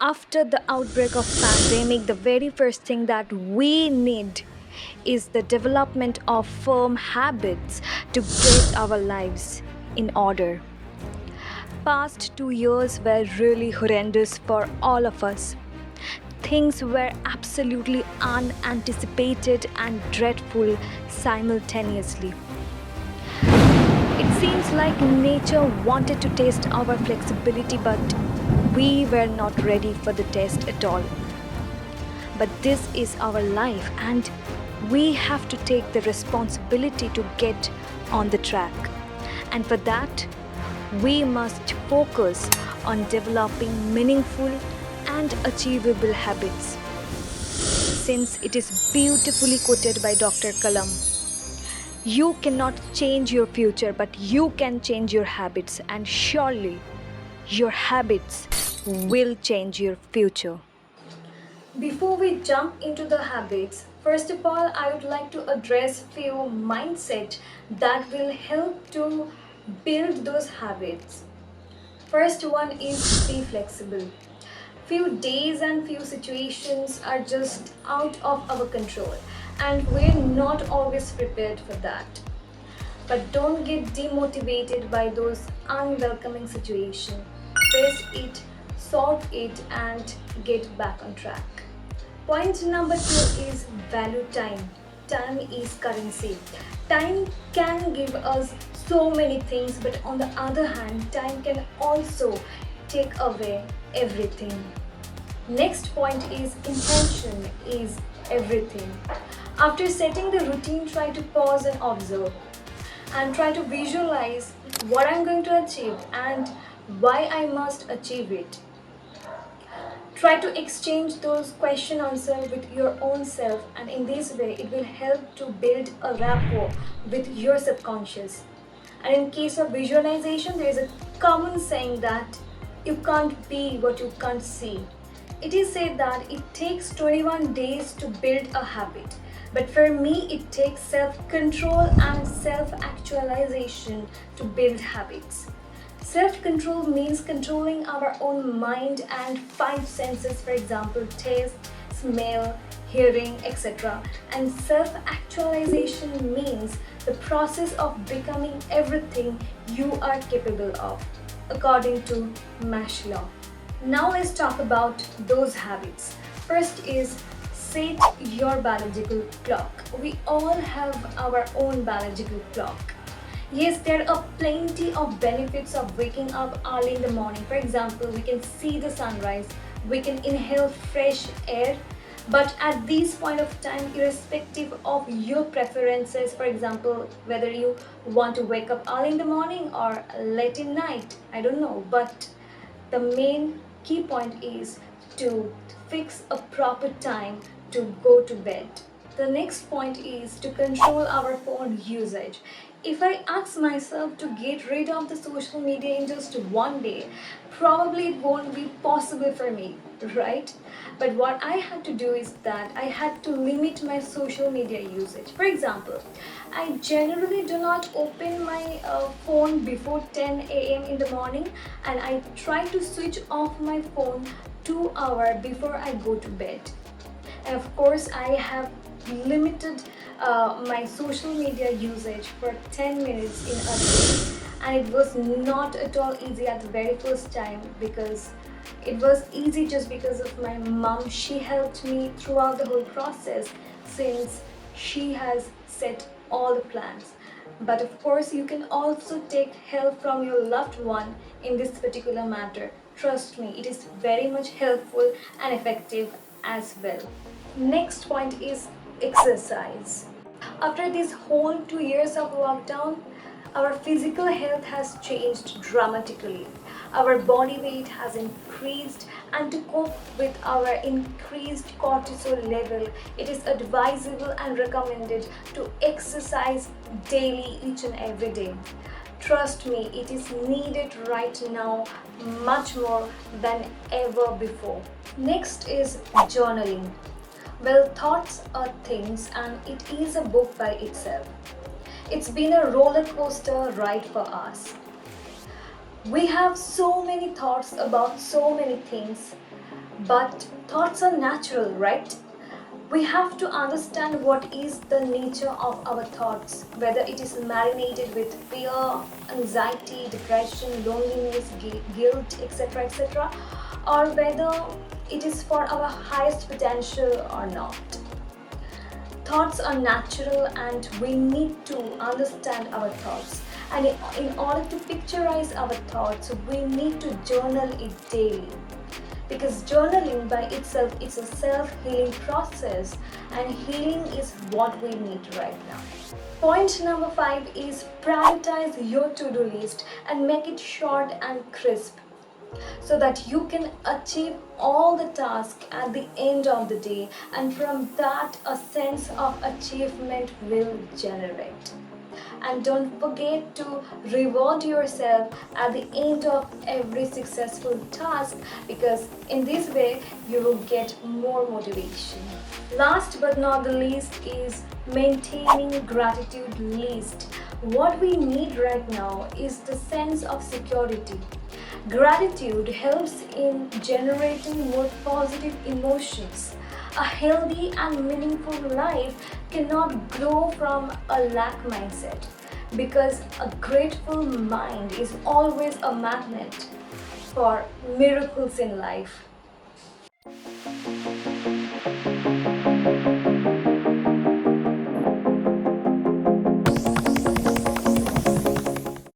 After the outbreak of pandemic, the very first thing that we need is the development of firm habits to get our lives in order. Past 2 years were really horrendous for all of us. Things were absolutely unanticipated and dreadful simultaneously. It seems like nature wanted to test our flexibility, but we were not ready for the test at all. But this is our life, and we have to take the responsibility to get on the track. And for that, we must focus on developing meaningful and achievable habits. Since it is beautifully quoted by Dr. Kalam, you cannot change your future, but you can change your habits, and surely your habits will change your future. Before we jump into the habits, first of all, I would like to address few mindset that will help to build those habits. First one is be flexible. Few days and few situations are just out of our control, and we're not always prepared for that. But don't get demotivated by those unwelcoming situations. Face it, solve it, and get back on track. Point number two is value time. Time is currency. Time can give us so many things, but on the other hand, time can also take away everything. Next point is intention is everything. After setting the routine, try to pause and observe and try to visualize what I'm going to achieve and why I must achieve it. Try to exchange those question answers with your own self, and in this way it will help to build a rapport with your subconscious. And in case of visualization, there is a common saying that you can't be what you can't see. It is said that it takes 21 days to build a habit, but for me it takes self-control and self-actualization to build habits. Self-control means controlling our own mind and five senses, for example, taste, smell, hearing, etc. And self-actualization means the process of becoming everything you are capable of, according to Mash Law. Now let's talk about those habits. First is set your biological clock. We all have our own biological clock. Yes, there are plenty of benefits of waking up early in the morning. For example, we can see the sunrise, we can inhale fresh air. But at this point of time, irrespective of your preferences, for example, whether you want to wake up early in the morning or late in night, I don't know. But the main key point is to fix a proper time to go to bed. The next point is to control our phone usage. If I ask myself to get rid of the social media in just one day, probably it won't be possible for me, right? But what I had to do is that I had to limit my social media usage. For example, I generally do not open my phone before 10 a.m. in the morning, and I try to switch off my phone 2 hours before I go to bed. And of course, I have limited my social media usage for 10 minutes in a day, and it was not at all easy at the very first time, because it was easy just because of my mom. She helped me throughout the whole process since she has set all the plans. But of course, you can also take help from your loved one in this particular matter. Trust me, it is very much helpful and effective as well. Next point is exercise. After this whole 2 years of lockdown, our physical health has changed dramatically. Our body weight has increased, and to cope with our increased cortisol level, it is advisable and recommended to exercise daily, each and every day. Trust me, it is needed right now much more than ever before. Next is journaling. Well, thoughts are things, and it is a book by itself. It's been a roller coaster ride for us. We have so many thoughts about so many things, But thoughts are natural, right? We have to understand what is the nature of our thoughts, whether it is marinated with fear, anxiety, depression, loneliness, guilt, etc., etc., or whether it is for our highest potential or not. Thoughts are natural and we need to understand our thoughts. And in order to picturize our thoughts, we need to journal it daily. Because journaling by itself is a self-healing process, and healing is what we need right now. Point number 5 is prioritize your to-do list and make it short and crisp so that you can achieve all the tasks at the end of the day, and from that a sense of achievement will generate. And don't forget to reward yourself at the end of every successful task, because in this way you will get more motivation. Last but not the least is maintaining gratitude list. What we need right now is the sense of security. Gratitude helps in generating more positive emotions. A healthy and meaningful life cannot grow from a lack mindset, because a grateful mind is always a magnet for miracles in life.